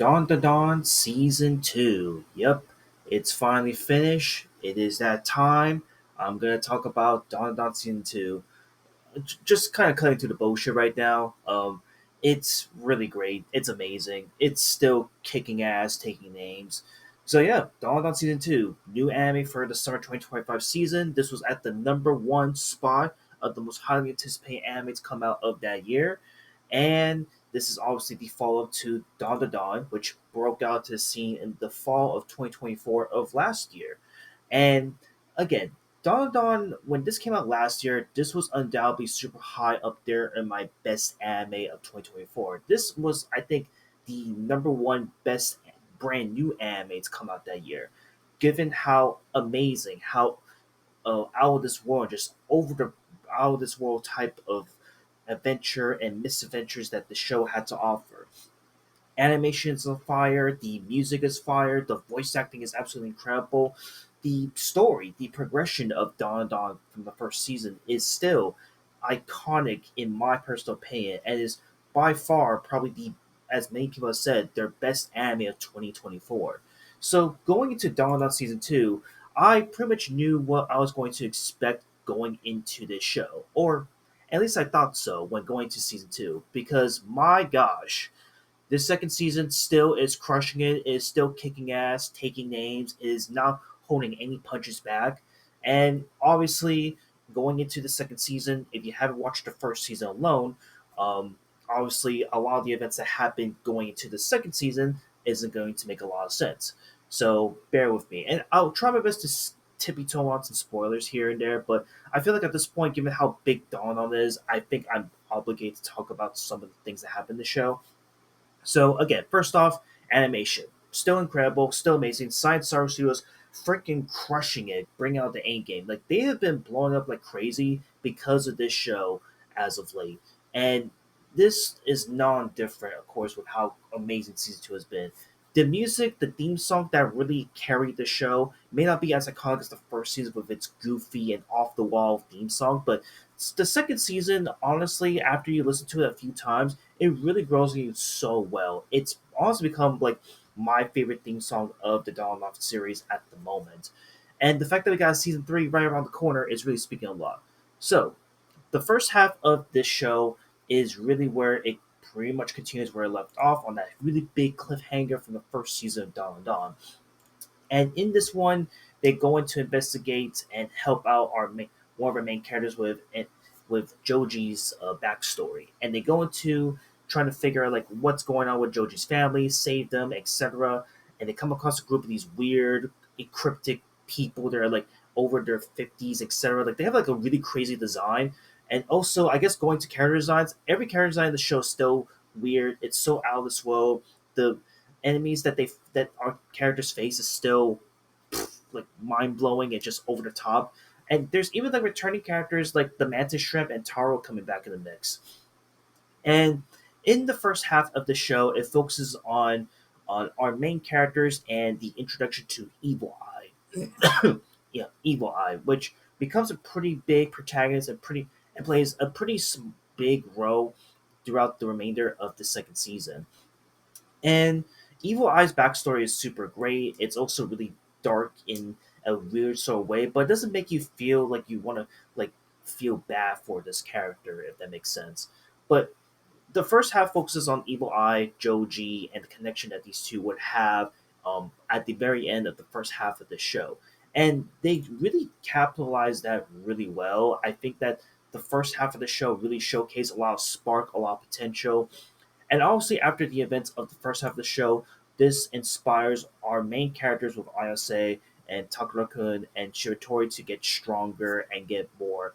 Dawn to Dawn Season 2. Yep, it's finally finished. It is that time. I'm going to talk about Dawn to Dawn Season 2. Just kind of cutting to the bullshit right now. It's really great. It's amazing. It's still kicking ass, taking names. So yeah, Dawn to Dawn Season 2. New anime for the summer 2025 season. This was at the number one spot of the most highly anticipated anime to come out of that year. And this is obviously the follow-up to Dawn to Dawn, which broke out to the scene in the fall of 2024 of last year. And again, Dawn to Dawn, when this came out last year, this was undoubtedly super high up there in my best anime of 2024. This was, I think, the number one best brand new anime to come out that year, given how amazing, how out of this world, just over the out of this world type of adventure and misadventures that the show had to offer. Animation is on fire, the music is fire, the voice acting is absolutely incredible. The story, the progression of Dawn Dawn from the first season is still iconic in my personal opinion, and is by far probably the, as many people have said, their best anime of 2024. So going into Dawn Dawn season 2, I pretty much knew what I was going to expect going into this show, or at least I thought so when going to season 2, because my gosh, this second season still is crushing it, is still kicking ass, taking names, is not holding any punches back. And obviously, going into the second season, if you haven't watched the first season alone, obviously a lot of the events that happen going into the second season isn't going to make a lot of sense. So bear with me. And I'll try my best to tippy toe on some spoilers here and there, but I feel like at this point, given how big Dawn on is, I think I'm obligated to talk about some of the things that happen in the show. So again, first off, animation still incredible, still amazing. Science Star Studios freaking crushing it, bringing out the end game. Like they have been blowing up like crazy because of this show as of late, and this is non-different, of course, with how amazing season two has been. The music, the theme song that really carried the show may not be as iconic as the first season with its goofy and off the wall theme song, but the second season, honestly, after you listen to it a few times, it really grows on you so well. It's honestly become like my favorite theme song of the Dawn Loft series at the moment. And the fact that we got season three right around the corner is really speaking a lot. So, the first half of this show is really where it pretty much continues where it left off on that really big cliffhanger from the first season of Dawn and Dawn. And in this one, they go in to investigate and help out one of our main characters with Joji's backstory, and they go into trying to figure out like what's going on with Joji's family, save them, etc. And they come across a group of these weird, cryptic people. They're like over their 50s, etc. Like they have like a really crazy design. And also, I guess going to character designs, every character design in the show is still weird. It's so out of this world. The enemies that our characters face is still like mind blowing and just over the top. And there's even like returning characters like the Mantis Shrimp and Taro coming back in the mix. And in the first half of the show, it focuses on our main characters and the introduction to Evil Eye. Yeah, Evil Eye, which becomes a pretty big protagonist and plays a pretty big role throughout the remainder of the second season. And Evil Eye's backstory is super great. It's also really dark in a weird sort of way, but it doesn't make you feel like you want to like feel bad for this character, if that makes sense. But the first half focuses on Evil Eye, Joji, and the connection that these two would have at the very end of the first half of the show. And they really capitalized that really well. I think that the first half of the show really showcased a lot of spark, a lot of potential, and obviously, after the events of the first half of the show, this inspires our main characters with Ayase and Takura-kun and Shiratori to get stronger and get more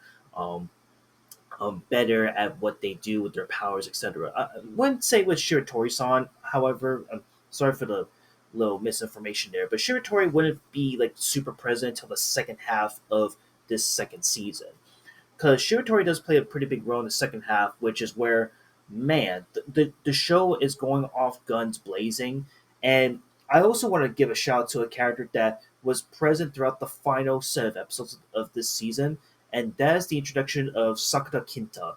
better at what they do with their powers, etc. I wouldn't say with Shiratori-san, however, I'm sorry for the little misinformation there, but Shiratori wouldn't be like super present until the second half of this second season because Shiratori does play a pretty big role in the second half, which is where, man, the show is going off guns blazing. And I also want to give a shout out to a character that was present throughout the final set of episodes of this season, and that is the introduction of Sakura Kinta.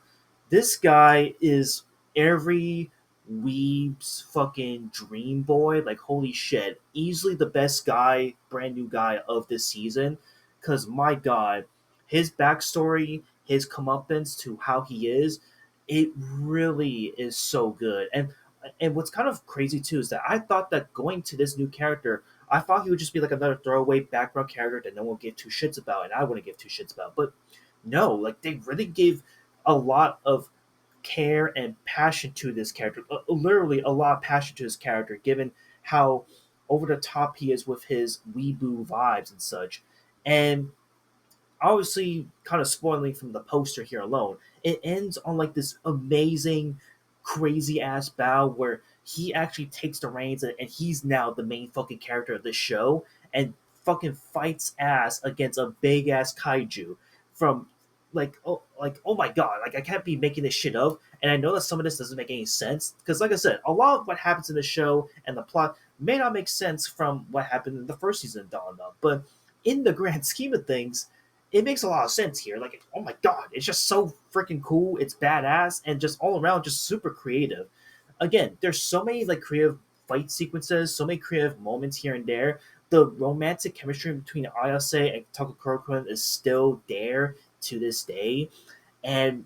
This guy is every weeb's fucking dream boy. Like holy shit, easily the best guy, brand new guy of this season. Cause my god, his backstory, his comeuppance to how he is, it really is so good. And what's kind of crazy too is that I thought that going to this new character, I thought he would just be like another throwaway background character that no one would give two shits about, and I wouldn't give two shits about. But no, like they really gave a lot of care and passion to this character. Literally, a lot of passion to his character, given how over the top he is with his weeboo vibes and such. And obviously kind of spoiling from the poster here alone, it ends on like this amazing, crazy ass bow where he actually takes the reins and he's now the main fucking character of this show and fucking fights ass against a big ass kaiju from like oh my god, like I can't be making this shit up. And I know that some of this doesn't make any sense because like I said, a lot of what happens in the show and the plot may not make sense from what happened in the first season of Dawn, but in the grand scheme of things, it makes a lot of sense here. Like, oh my god, it's just so freaking cool. It's badass and just all around just super creative. Again, there's so many like creative fight sequences, so many creative moments here and there. The romantic chemistry between Ayase and Takakura is still there to this day, and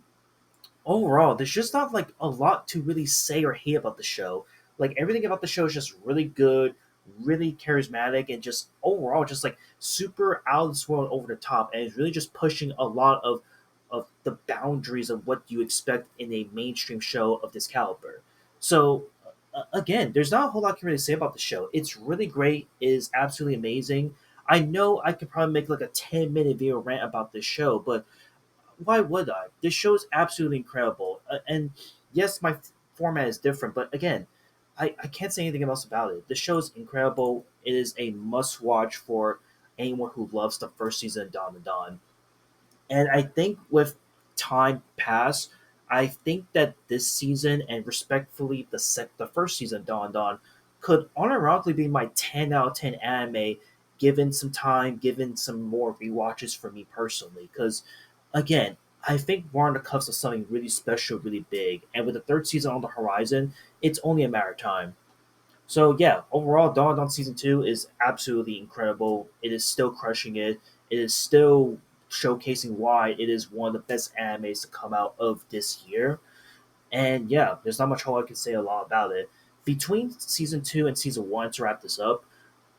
overall, there's just not like a lot to really say or hate about the show. Like everything about the show is just really good, really charismatic, and just overall just like super out of this world, over the top, and it's really just pushing a lot of the boundaries of what you expect in a mainstream show of this caliber. So again, there's not a whole lot to really say about the show. It's really great. It is absolutely amazing. I know I could probably make like a 10-minute video rant about this show, but why would I? This show is absolutely incredible. And yes, my format is different, but again, I can't say anything else about it. The show is incredible. It is a must watch for anyone who loves the first season of Dawn of Dawn. And I think with time pass, I think that this season and respectfully the first season Dawn Dawn could unironically be my 10 out of 10 anime given some time, given some more rewatches for me personally. Because again, I think we're on the cusp of something really special, really big. And with the third season on the horizon, it's only a matter of time. So yeah, overall, Dawn Dawn season two is absolutely incredible. It is still crushing it. It is still showcasing why it is one of the best animes to come out of this year. And yeah, there's not much more I can say a lot about it. Between season two and season one, to wrap this up,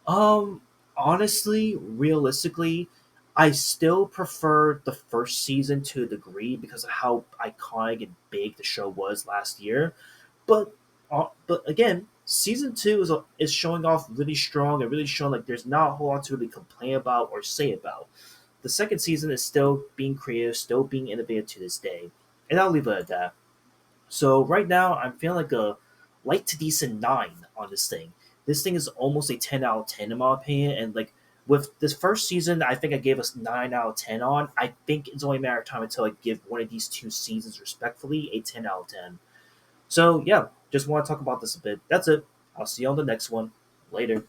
um, honestly, realistically, I still prefer the first season to a degree because of how iconic and big the show was last year. But again, season two is showing off really strong and really showing like there's not a whole lot to really complain about or say about. The second season is still being creative, still being innovative to this day, and I'll leave it at that. So right now, I'm feeling like a light to decent 9 on this thing. This thing is almost a 10 out of 10 in my opinion, and like with this first season, I think I gave us 9 out of 10 on. I think it's only a matter of time until I give one of these two seasons respectfully a 10 out of 10. So yeah, just want to talk about this a bit. That's it. I'll see you on the next one. Later.